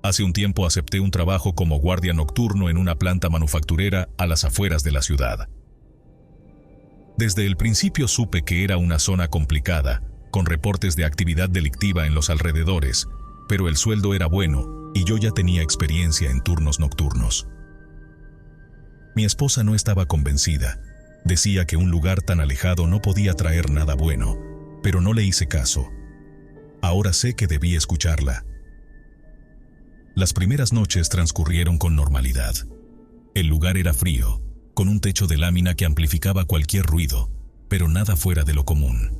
Hace un tiempo acepté un trabajo como guardia nocturno en una planta manufacturera a las afueras de la ciudad. Desde el principio supe que era una zona complicada, con reportes de actividad delictiva en los alrededores, pero el sueldo era bueno y yo ya tenía experiencia en turnos nocturnos. Mi esposa no estaba convencida. Decía que un lugar tan alejado no podía traer nada bueno, pero no le hice caso. Ahora sé que debí escucharla. Las primeras noches transcurrieron con normalidad. El lugar era frío, con un techo de lámina que amplificaba cualquier ruido, pero nada fuera de lo común.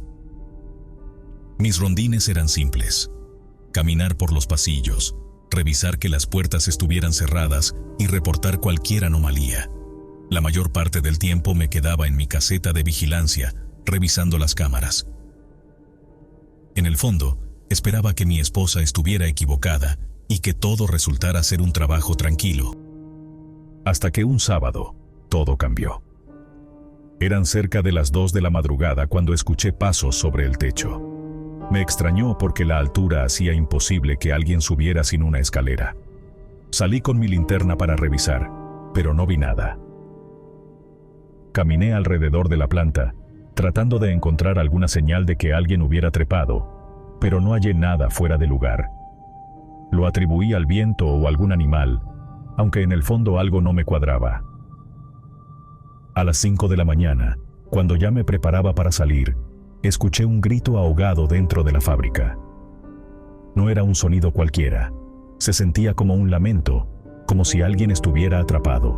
Mis rondines eran simples: caminar por los pasillos, revisar que las puertas estuvieran cerradas y reportar cualquier anomalía. La mayor parte del tiempo me quedaba en mi caseta de vigilancia, revisando las cámaras. En el fondo, esperaba que mi esposa estuviera equivocada y que todo resultara ser un trabajo tranquilo. Hasta que un sábado, todo cambió. Eran cerca de las 2 de la madrugada cuando escuché pasos sobre el techo. Me extrañó porque la altura hacía imposible que alguien subiera sin una escalera. Salí con mi linterna para revisar, pero no vi nada. Caminé alrededor de la planta, tratando de encontrar alguna señal de que alguien hubiera trepado, pero no hallé nada fuera de lugar. Lo atribuí al viento o algún animal, aunque en el fondo algo no me cuadraba. A las 5 de la mañana, cuando ya me preparaba para salir, escuché un grito ahogado dentro de la fábrica. No era un sonido cualquiera, se sentía como un lamento, como si alguien estuviera atrapado.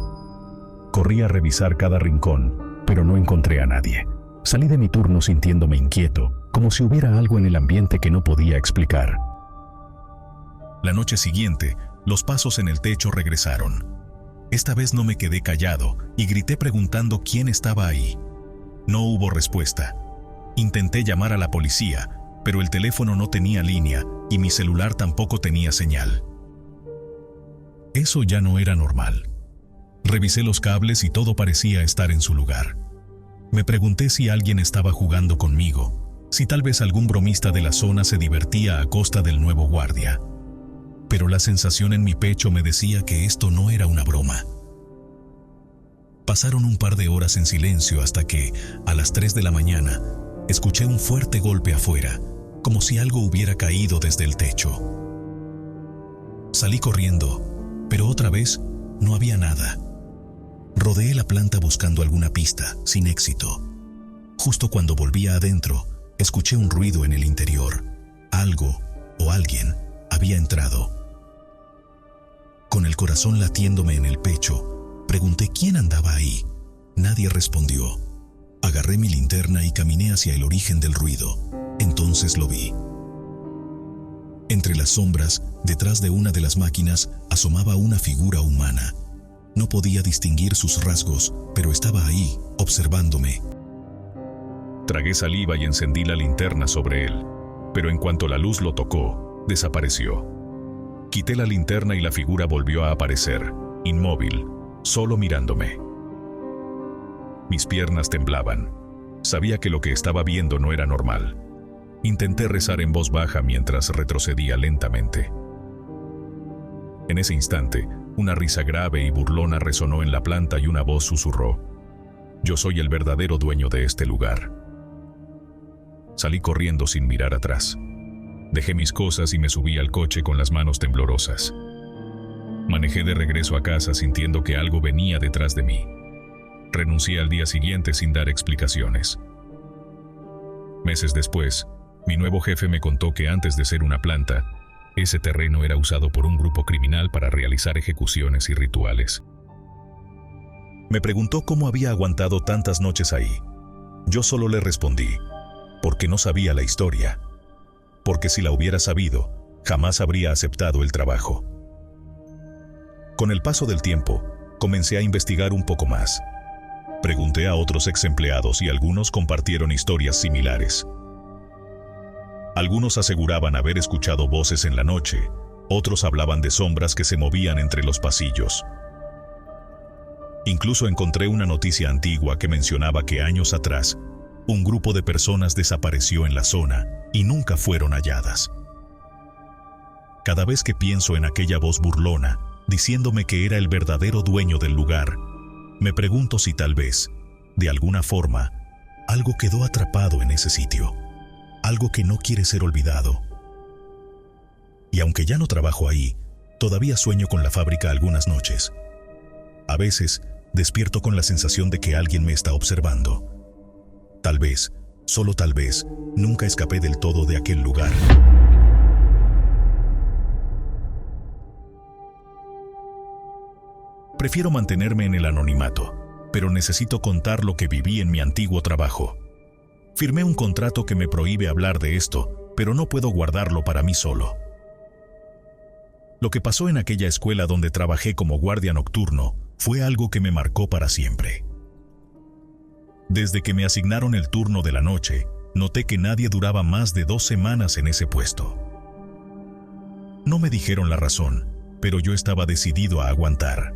Corrí a revisar cada rincón, pero no encontré a nadie. Salí de mi turno sintiéndome inquieto, como si hubiera algo en el ambiente que no podía explicar. La noche siguiente, los pasos en el techo regresaron. Esta vez no me quedé callado y grité preguntando quién estaba ahí. No hubo respuesta. Intenté llamar a la policía, pero el teléfono no tenía línea y mi celular tampoco tenía señal. Eso ya no era normal. Revisé los cables y todo parecía estar en su lugar. Me pregunté si alguien estaba jugando conmigo, si tal vez algún bromista de la zona se divertía a costa del nuevo guardia. Pero la sensación en mi pecho me decía que esto no era una broma. Pasaron un par de horas en silencio hasta que, a las 3 de la mañana, escuché un fuerte golpe afuera, como si algo hubiera caído desde el techo. Salí corriendo, pero otra vez no había nada. Rodeé la planta buscando alguna pista, sin éxito. Justo cuando volvía adentro, escuché un ruido en el interior. Algo o alguien había entrado. Con el corazón latiéndome en el pecho, pregunté quién andaba ahí. Nadie respondió. Agarré mi linterna y caminé hacia el origen del ruido. Entonces lo vi. Entre las sombras, detrás de una de las máquinas, asomaba una figura humana. No podía distinguir sus rasgos, pero estaba ahí, observándome. Tragué saliva y encendí la linterna sobre él, pero en cuanto la luz lo tocó, desapareció. Quité la linterna y la figura volvió a aparecer, inmóvil, solo mirándome. Mis piernas temblaban. Sabía que lo que estaba viendo no era normal. Intenté rezar en voz baja mientras retrocedía lentamente. En ese instante, una risa grave y burlona resonó en la planta y una voz susurró: «Yo soy el verdadero dueño de este lugar». Salí corriendo sin mirar atrás. Dejé mis cosas y me subí al coche con las manos temblorosas. Manejé de regreso a casa sintiendo que algo venía detrás de mí. Renuncié al día siguiente sin dar explicaciones. Meses después, mi nuevo jefe me contó que antes de ser una planta, ese terreno era usado por un grupo criminal para realizar ejecuciones y rituales. Me preguntó cómo había aguantado tantas noches ahí. Yo solo le respondí: porque no sabía la historia. Porque si la hubiera sabido, jamás habría aceptado el trabajo. Con el paso del tiempo, comencé a investigar un poco más. Pregunté a otros ex empleados y algunos compartieron historias similares. Algunos aseguraban haber escuchado voces en la noche, otros hablaban de sombras que se movían entre los pasillos. Incluso encontré una noticia antigua que mencionaba que años atrás, un grupo de personas desapareció en la zona y nunca fueron halladas. Cada vez que pienso en aquella voz burlona, diciéndome que era el verdadero dueño del lugar, me pregunto si tal vez, de alguna forma, algo quedó atrapado en ese sitio, algo que no quiere ser olvidado. Y aunque ya no trabajo ahí, todavía sueño con la fábrica algunas noches. A veces, despierto con la sensación de que alguien me está observando. Tal vez, solo tal vez, nunca escapé del todo de aquel lugar. Prefiero mantenerme en el anonimato, pero necesito contar lo que viví en mi antiguo trabajo. Firmé un contrato que me prohíbe hablar de esto, pero no puedo guardarlo para mí solo. Lo que pasó en aquella escuela donde trabajé como guardia nocturno fue algo que me marcó para siempre. Desde que me asignaron el turno de la noche, noté que nadie duraba más de 2 semanas en ese puesto. No me dijeron la razón, pero yo estaba decidido a aguantar.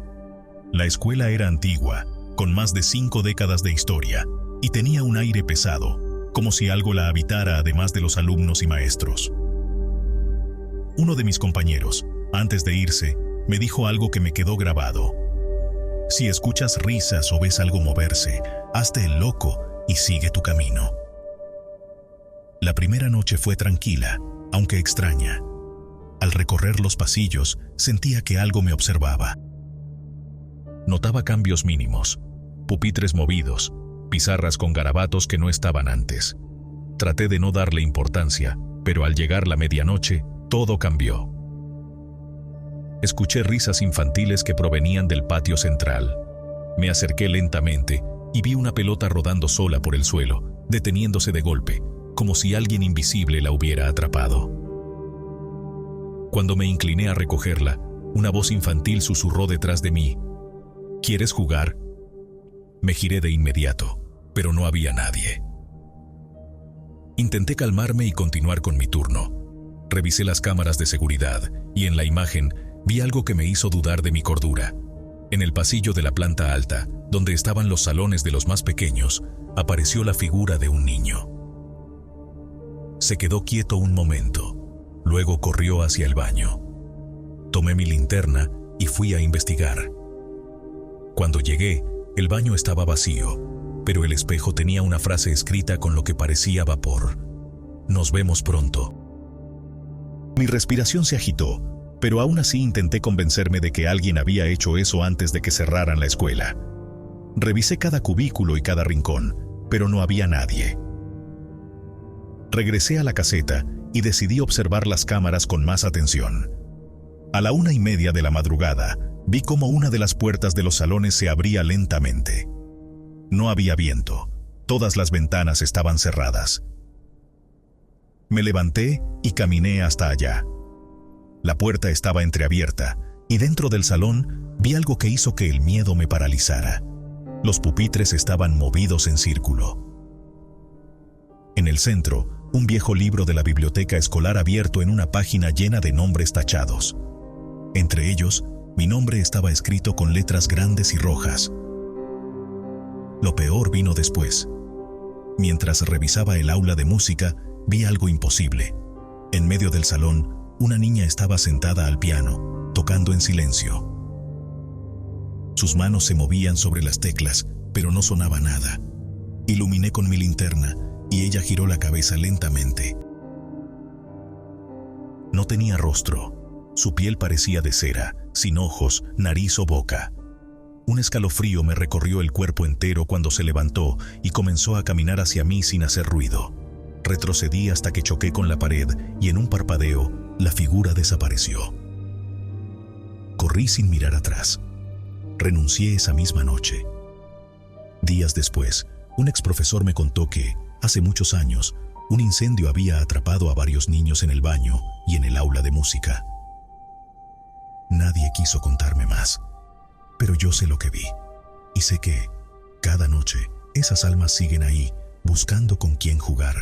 La escuela era antigua, con más de 5 décadas de historia, y tenía un aire pesado, como si algo la habitara además de los alumnos y maestros. Uno de mis compañeros, antes de irse, me dijo algo que me quedó grabado. Si escuchas risas o ves algo moverse, hazte el loco y sigue tu camino. La primera noche fue tranquila, aunque extraña. Al recorrer los pasillos, sentía que algo me observaba. Notaba cambios mínimos, pupitres movidos, pizarras con garabatos que no estaban antes. Traté de no darle importancia, pero al llegar la medianoche, todo cambió. Escuché risas infantiles que provenían del patio central. Me acerqué lentamente y vi una pelota rodando sola por el suelo, deteniéndose de golpe, como si alguien invisible la hubiera atrapado. Cuando me incliné a recogerla, una voz infantil susurró detrás de mí: ¿Quieres jugar? Me giré de inmediato, pero no había nadie. Intenté calmarme y continuar con mi turno. Revisé las cámaras de seguridad y en la imagen vi algo que me hizo dudar de mi cordura. En el pasillo de la planta alta, donde estaban los salones de los más pequeños, apareció la figura de un niño. Se quedó quieto un momento, luego corrió hacia el baño. Tomé mi linterna y fui a investigar. Cuando llegué, el baño estaba vacío, pero el espejo tenía una frase escrita con lo que parecía vapor: «Nos vemos pronto». Mi respiración se agitó, pero aún así intenté convencerme de que alguien había hecho eso antes de que cerraran la escuela. Revisé cada cubículo y cada rincón, pero no había nadie. Regresé a la caseta y decidí observar las cámaras con más atención. A la 1:30 de la madrugada, vi cómo una de las puertas de los salones se abría lentamente. No había viento, todas las ventanas estaban cerradas. Me levanté y caminé hasta allá. La puerta estaba entreabierta y dentro del salón vi algo que hizo que el miedo me paralizara. Los pupitres estaban movidos en círculo. En el centro, un viejo libro de la biblioteca escolar abierto en una página llena de nombres tachados. Entre ellos, mi nombre estaba escrito con letras grandes y rojas. Lo peor vino después. Mientras revisaba el aula de música, vi algo imposible. En medio del salón, una niña estaba sentada al piano, tocando en silencio. Sus manos se movían sobre las teclas, pero no sonaba nada. Iluminé con mi linterna y ella giró la cabeza lentamente. No tenía rostro. Su piel parecía de cera, sin ojos, nariz o boca. Un escalofrío me recorrió el cuerpo entero cuando se levantó y comenzó a caminar hacia mí sin hacer ruido. Retrocedí hasta que choqué con la pared y en un parpadeo, la figura desapareció. Corrí sin mirar atrás. Renuncié esa misma noche. Días después, un exprofesor me contó que, hace muchos años, un incendio había atrapado a varios niños en el baño y en el aula de música. Nadie quiso contarme más, pero yo sé lo que vi, y sé que, cada noche, esas almas siguen ahí, buscando con quién jugar.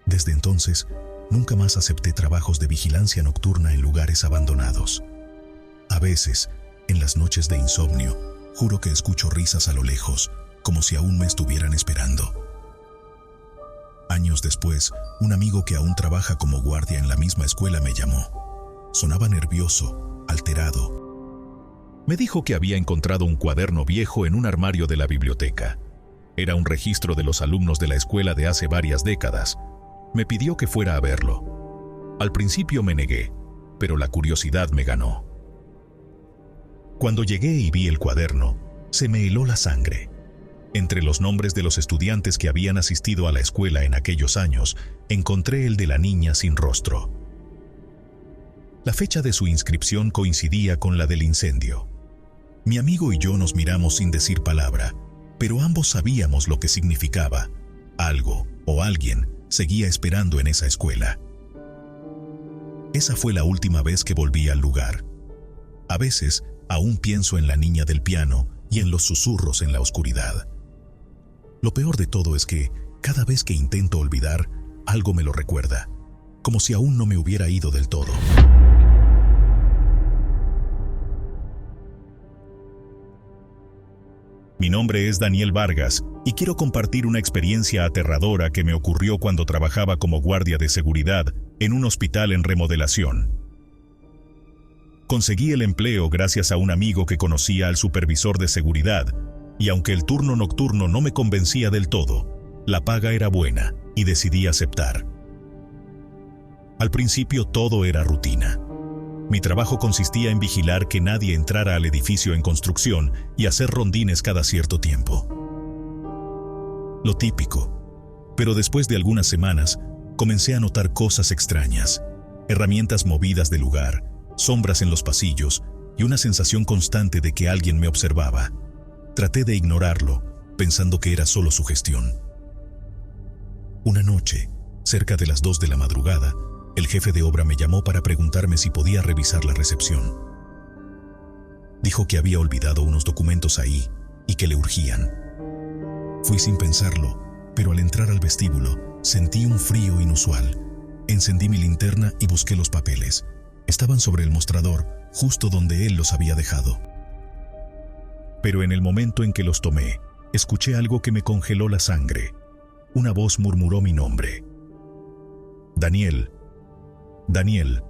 Desde entonces, nunca más acepté trabajos de vigilancia nocturna en lugares abandonados. A veces, en las noches de insomnio, juro que escucho risas a lo lejos, como si aún me estuvieran esperando. Años después, un amigo que aún trabaja como guardia en la misma escuela me llamó. Sonaba nervioso, alterado. Me dijo que había encontrado un cuaderno viejo en un armario de la biblioteca. Era un registro de los alumnos de la escuela de hace varias décadas. Me pidió que fuera a verlo. Al principio me negué, pero la curiosidad me ganó. Cuando llegué y vi el cuaderno, se me heló la sangre. Entre los nombres de los estudiantes que habían asistido a la escuela en aquellos años, encontré el de la niña sin rostro. La fecha de su inscripción coincidía con la del incendio. Mi amigo y yo nos miramos sin decir palabra, pero ambos sabíamos lo que significaba. Algo o alguien seguía esperando en esa escuela. Esa fue la última vez que volví al lugar. A veces, aún pienso en la niña del piano y en los susurros en la oscuridad. Lo peor de todo es que, cada vez que intento olvidar, algo me lo recuerda, como si aún no me hubiera ido del todo. Mi nombre es Daniel Vargas y quiero compartir una experiencia aterradora que me ocurrió cuando trabajaba como guardia de seguridad en un hospital en remodelación. Conseguí el empleo gracias a un amigo que conocía al supervisor de seguridad, y aunque el turno nocturno no me convencía del todo, la paga era buena y decidí aceptar. Al principio todo era rutina. Mi trabajo consistía en vigilar que nadie entrara al edificio en construcción y hacer rondines cada cierto tiempo. Lo típico. Pero después de algunas semanas, comencé a notar cosas extrañas, herramientas movidas del lugar, sombras en los pasillos y una sensación constante de que alguien me observaba. Traté de ignorarlo, pensando que era solo sugestión. Una noche, cerca de las 2 de la madrugada, el jefe de obra me llamó para preguntarme si podía revisar la recepción. Dijo que había olvidado unos documentos ahí y que le urgían. Fui sin pensarlo, pero al entrar al vestíbulo, sentí un frío inusual. Encendí mi linterna y busqué los papeles. Estaban sobre el mostrador, justo donde él los había dejado. Pero en el momento en que los tomé, escuché algo que me congeló la sangre. Una voz murmuró mi nombre. Daniel. Daniel.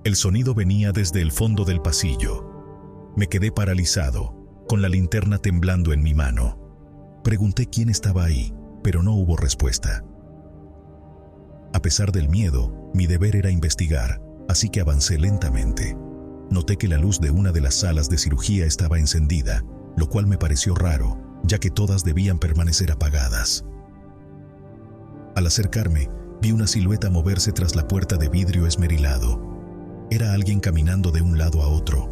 El sonido venía desde el fondo del pasillo. Me quedé paralizado, con la linterna temblando en mi mano. Pregunté quién estaba ahí, pero no hubo respuesta. A pesar del miedo, mi deber era investigar, así que avancé lentamente. Noté que la luz de una de las salas de cirugía estaba encendida, lo cual me pareció raro, ya que todas debían permanecer apagadas. Al acercarme, vi una silueta moverse tras la puerta de vidrio esmerilado. Era alguien caminando de un lado a otro.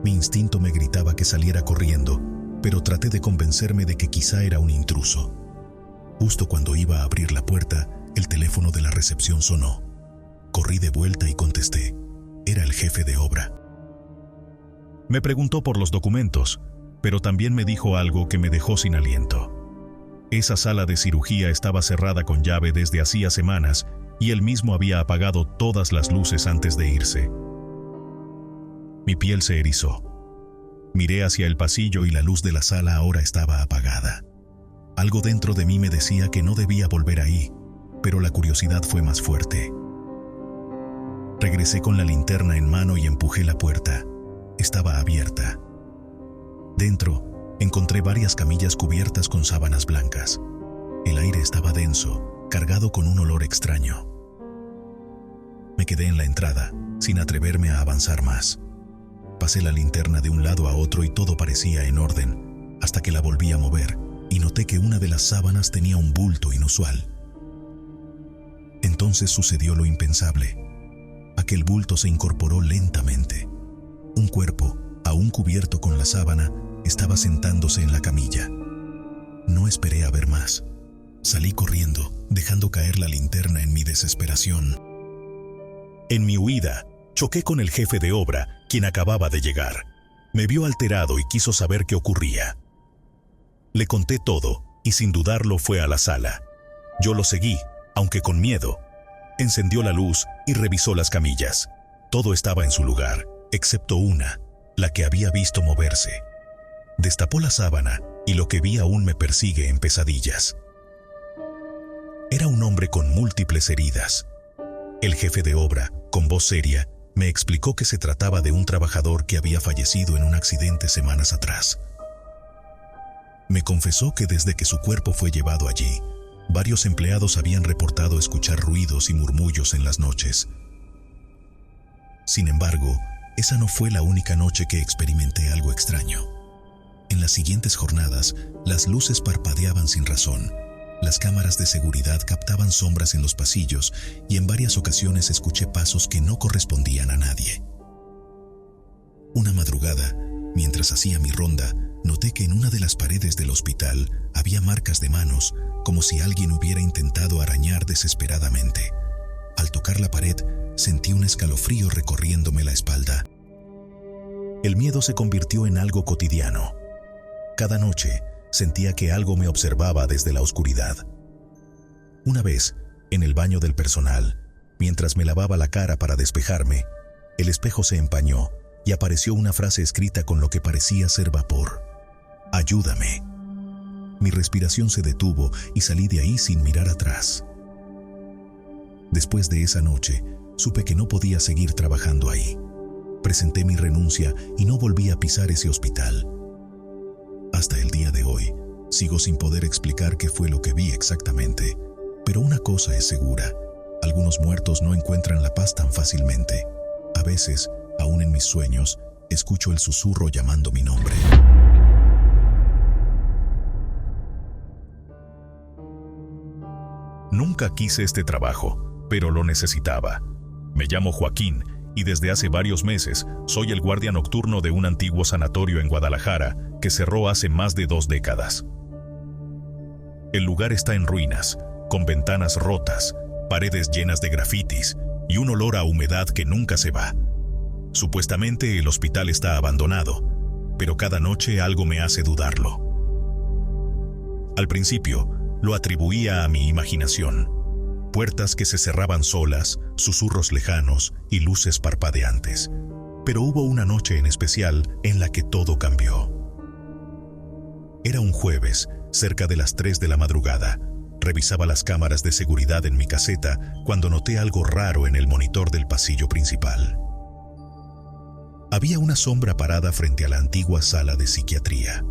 Mi instinto me gritaba que saliera corriendo, pero traté de convencerme de que quizá era un intruso. Justo cuando iba a abrir la puerta, el teléfono de la recepción sonó. Corrí de vuelta y contesté. Era el jefe de obra. Me preguntó por los documentos, pero también me dijo algo que me dejó sin aliento. Esa sala de cirugía estaba cerrada con llave desde hacía semanas y él mismo había apagado todas las luces antes de irse. Mi piel se erizó. Miré hacia el pasillo y la luz de la sala ahora estaba apagada. Algo dentro de mí me decía que no debía volver ahí, pero la curiosidad fue más fuerte. Regresé con la linterna en mano y empujé la puerta. Estaba abierta. Dentro, encontré varias camillas cubiertas con sábanas blancas. El aire estaba denso, cargado con un olor extraño. Me quedé en la entrada, sin atreverme a avanzar más. Pasé la linterna de un lado a otro y todo parecía en orden, hasta que la volví a mover y noté que una de las sábanas tenía un bulto inusual. Entonces sucedió lo impensable. Aquel bulto se incorporó lentamente. Un cuerpo, aún cubierto con la sábana, estaba sentándose en la camilla. No esperé a ver más. Salí corriendo, dejando caer la linterna en mi desesperación. En mi huida, choqué con el jefe de obra, quien acababa de llegar. Me vio alterado y quiso saber qué ocurría. Le conté todo, y sin dudarlo fue a la sala. Yo lo seguí, aunque con miedo. Encendió la luz y revisó las camillas. Todo estaba en su lugar, excepto una, la que había visto moverse. Destapó la sábana y lo que vi aún me persigue en pesadillas. Era un hombre con múltiples heridas. El jefe de obra, con voz seria, me explicó que se trataba de un trabajador que había fallecido en un accidente semanas atrás. Me confesó que desde que su cuerpo fue llevado allí, varios empleados habían reportado escuchar ruidos y murmullos en las noches. Sin embargo, esa no fue la única noche que experimenté algo extraño. En las siguientes jornadas, las luces parpadeaban sin razón, las cámaras de seguridad captaban sombras en los pasillos y en varias ocasiones escuché pasos que no correspondían a nadie. Una madrugada, mientras hacía mi ronda, noté que en una de las paredes del hospital había marcas de manos, como si alguien hubiera intentado arañar desesperadamente. Al tocar la pared, sentí un escalofrío recorriéndome la espalda. El miedo se convirtió en algo cotidiano. Cada noche, sentía que algo me observaba desde la oscuridad. Una vez, en el baño del personal, mientras me lavaba la cara para despejarme, el espejo se empañó y apareció una frase escrita con lo que parecía ser vapor. «Ayúdame». Mi respiración se detuvo y salí de ahí sin mirar atrás. Después de esa noche, supe que no podía seguir trabajando ahí. Presenté mi renuncia y no volví a pisar ese hospital. Hasta el día de hoy, sigo sin poder explicar qué fue lo que vi exactamente, pero una cosa es segura: algunos muertos no encuentran la paz tan fácilmente. A veces, aún en mis sueños, escucho el susurro llamando mi nombre. Nunca quise este trabajo, pero lo necesitaba. Me llamo Joaquín y desde hace varios meses soy el guardia nocturno de un antiguo sanatorio en Guadalajara que cerró hace más de 2 décadas. El lugar está en ruinas, con ventanas rotas, paredes llenas de grafitis y un olor a humedad que nunca se va. Supuestamente el hospital está abandonado, pero cada noche algo me hace dudarlo. Al principio, lo atribuía a mi imaginación. Puertas que se cerraban solas, susurros lejanos y luces parpadeantes. Pero hubo una noche en especial en la que todo cambió. Era un jueves, cerca de las 3 de la madrugada. Revisaba las cámaras de seguridad en mi caseta cuando noté algo raro en el monitor del pasillo principal. Había una sombra parada frente a la antigua sala de psiquiatría.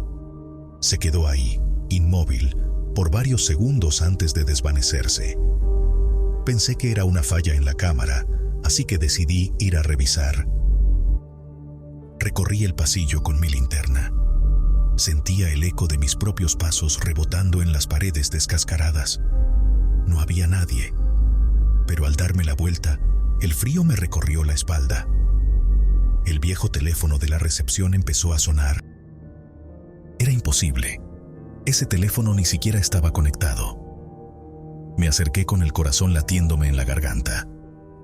Se quedó ahí, inmóvil, por varios segundos antes de desvanecerse. Pensé que era una falla en la cámara, así que decidí ir a revisar. Recorrí el pasillo con mi linterna. Sentía el eco de mis propios pasos rebotando en las paredes descascaradas. No había nadie, pero al darme la vuelta, el frío me recorrió la espalda. El viejo teléfono de la recepción empezó a sonar. Era imposible. Ese teléfono ni siquiera estaba conectado. Me acerqué con el corazón latiéndome en la garganta.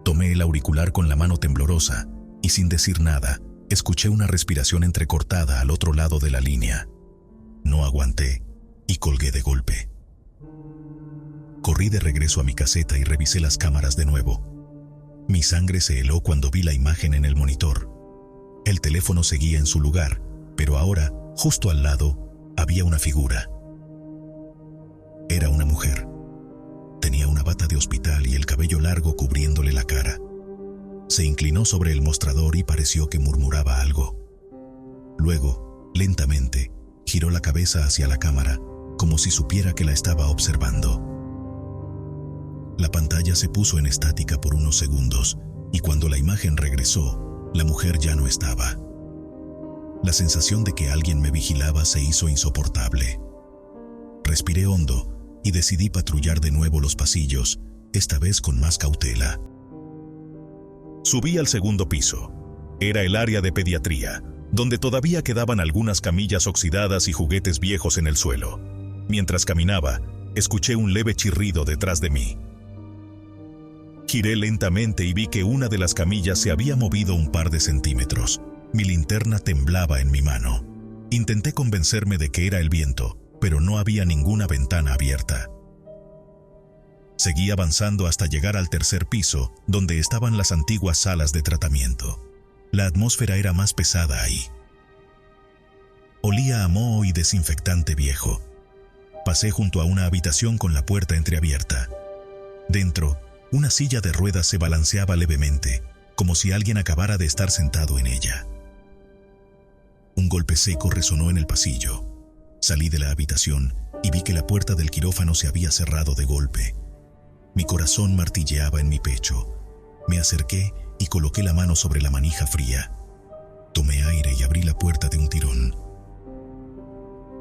Tomé el auricular con la mano temblorosa y sin decir nada, escuché una respiración entrecortada al otro lado de la línea. No aguanté y colgué de golpe. Corrí de regreso a mi caseta y revisé las cámaras de nuevo. Mi sangre se heló cuando vi la imagen en el monitor. El teléfono seguía en su lugar, pero ahora, justo al lado, había una figura. Era una mujer. Tenía una bata de hospital y el cabello largo cubriéndole la cara. Se inclinó sobre el mostrador y pareció que murmuraba algo. Luego, lentamente, giró la cabeza hacia la cámara, como si supiera que la estaba observando. La pantalla se puso en estática por unos segundos, y cuando la imagen regresó, la mujer ya no estaba. La sensación de que alguien me vigilaba se hizo insoportable. Respiré hondo y decidí patrullar de nuevo los pasillos, esta vez con más cautela. Subí al segundo piso. Era el área de pediatría, donde todavía quedaban algunas camillas oxidadas y juguetes viejos en el suelo. Mientras caminaba, escuché un leve chirrido detrás de mí. Giré lentamente y vi que una de las camillas se había movido un par de centímetros. Mi linterna temblaba en mi mano. Intenté convencerme de que era el viento, pero no había ninguna ventana abierta. Seguí avanzando hasta llegar al tercer piso, donde estaban las antiguas salas de tratamiento. La atmósfera era más pesada ahí. Olía a moho y desinfectante viejo. Pasé junto a una habitación con la puerta entreabierta. Dentro, una silla de ruedas se balanceaba levemente, como si alguien acabara de estar sentado en ella. Un golpe seco resonó en el pasillo. Salí de la habitación y vi que la puerta del quirófano se había cerrado de golpe. Mi corazón martilleaba en mi pecho. Me acerqué y coloqué la mano sobre la manija fría. Tomé aire y abrí la puerta de un tirón.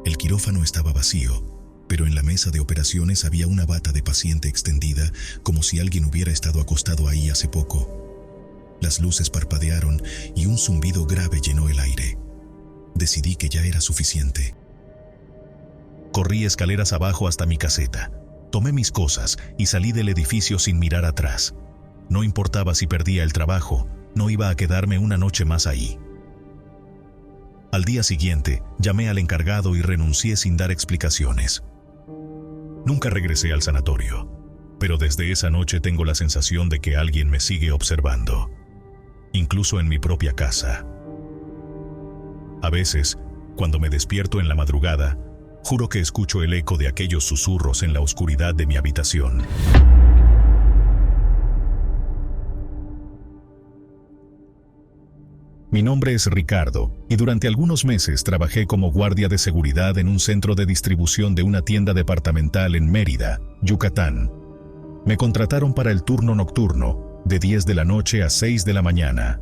El quirófano estaba vacío, pero en la mesa de operaciones había una bata de paciente extendida, como si alguien hubiera estado acostado ahí hace poco. Las luces parpadearon y un zumbido grave llenó el aire. Decidí que ya era suficiente. Corrí escaleras abajo hasta mi caseta. Tomé mis cosas y salí del edificio sin mirar atrás. No importaba si perdía el trabajo, no iba a quedarme una noche más ahí. Al día siguiente, llamé al encargado y renuncié sin dar explicaciones. Nunca regresé al sanatorio, pero desde esa noche tengo la sensación de que alguien me sigue observando, incluso en mi propia casa. A veces, cuando me despierto en la madrugada, juro que escucho el eco de aquellos susurros en la oscuridad de mi habitación. Mi nombre es Ricardo, y durante algunos meses trabajé como guardia de seguridad en un centro de distribución de una tienda departamental en Mérida, Yucatán. Me contrataron para el turno nocturno, de 10 de la noche a 6 de la mañana.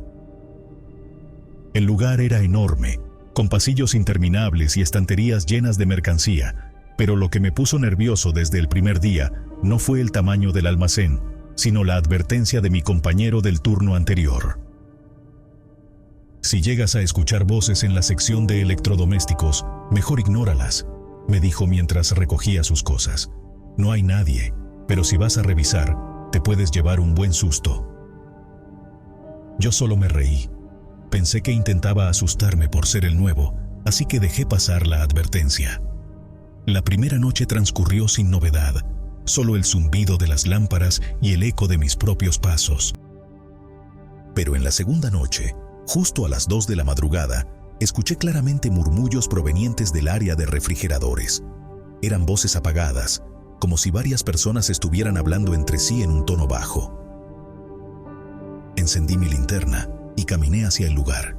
El lugar era enorme, con pasillos interminables y estanterías llenas de mercancía, pero lo que me puso nervioso desde el primer día no fue el tamaño del almacén, sino la advertencia de mi compañero del turno anterior. Si llegas a escuchar voces en la sección de electrodomésticos, mejor ignóralas, me dijo mientras recogía sus cosas. No hay nadie, pero si vas a revisar, te puedes llevar un buen susto. Yo solo me reí. Pensé que intentaba asustarme por ser el nuevo, así que dejé pasar la advertencia. La primera noche transcurrió sin novedad, solo el zumbido de las lámparas y el eco de mis propios pasos. Pero en la segunda noche, justo a las 2 de la madrugada, escuché claramente murmullos provenientes del área de refrigeradores. Eran voces apagadas, como si varias personas estuvieran hablando entre sí en un tono bajo. Encendí mi linterna y caminé hacia el lugar.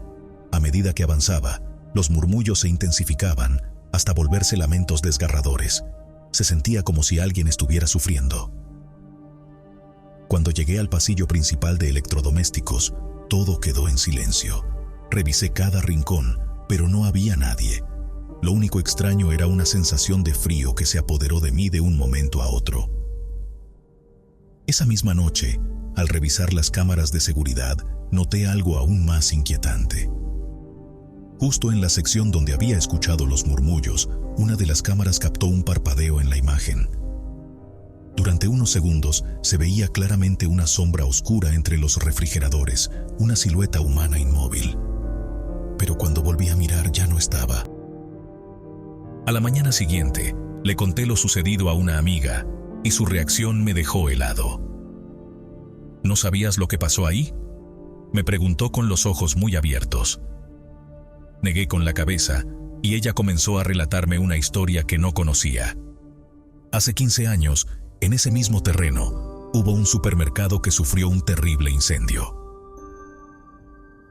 A medida que avanzaba, los murmullos se intensificaban hasta volverse lamentos desgarradores. Se sentía como si alguien estuviera sufriendo. Cuando llegué al pasillo principal de electrodomésticos, todo quedó en silencio. Revisé cada rincón, pero no había nadie. Lo único extraño era una sensación de frío que se apoderó de mí de un momento a otro. Esa misma noche, al revisar las cámaras de seguridad, noté algo aún más inquietante. Justo en la sección donde había escuchado los murmullos, una de las cámaras captó un parpadeo en la imagen. Durante unos segundos se veía claramente una sombra oscura entre los refrigeradores, una silueta humana inmóvil. Pero cuando volví a mirar ya no estaba. A la mañana siguiente, le conté lo sucedido a una amiga y su reacción me dejó helado. ¿No sabías lo que pasó ahí?, me preguntó con los ojos muy abiertos. Negué con la cabeza y ella comenzó a relatarme una historia que no conocía. Hace 15 años, en ese mismo terreno, hubo un supermercado que sufrió un terrible incendio.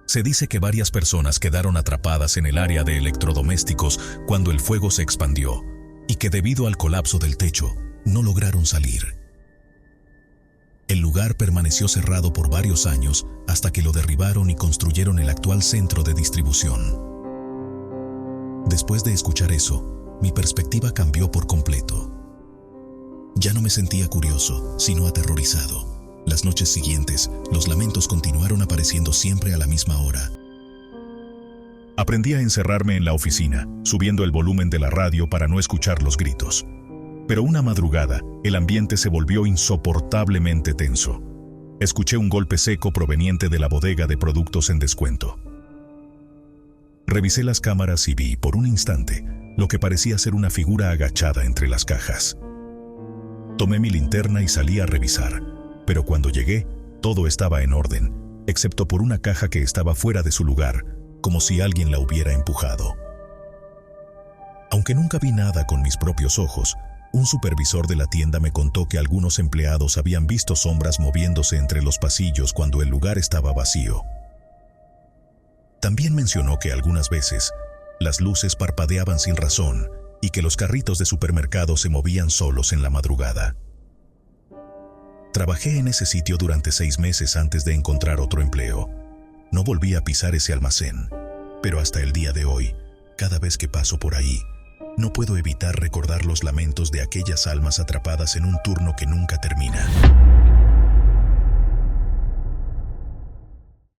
Se dice que varias personas quedaron atrapadas en el área de electrodomésticos cuando el fuego se expandió y que debido al colapso del techo, no lograron salir. El lugar permaneció cerrado por varios años hasta que lo derribaron y construyeron el actual centro de distribución. Después de escuchar eso, mi perspectiva cambió por completo. Ya no me sentía curioso, sino aterrorizado. Las noches siguientes, los lamentos continuaron apareciendo siempre a la misma hora. Aprendí a encerrarme en la oficina, subiendo el volumen de la radio para no escuchar los gritos. Pero una madrugada, el ambiente se volvió insoportablemente tenso. Escuché un golpe seco proveniente de la bodega de productos en descuento. Revisé las cámaras y vi, por un instante, lo que parecía ser una figura agachada entre las cajas. Tomé mi linterna y salí a revisar, pero cuando llegué, todo estaba en orden, excepto por una caja que estaba fuera de su lugar, como si alguien la hubiera empujado. Aunque nunca vi nada con mis propios ojos, Un supervisor de la tienda me contó que algunos empleados habían visto sombras moviéndose entre los pasillos cuando el lugar estaba vacío. También mencionó que algunas veces las luces parpadeaban sin razón y que los carritos de supermercado se movían solos en la madrugada. Trabajé en ese sitio durante 6 meses antes de encontrar otro empleo. No volví a pisar ese almacén, pero hasta el día de hoy, cada vez que paso por ahí, no puedo evitar recordar los lamentos de aquellas almas atrapadas en un turno que nunca termina.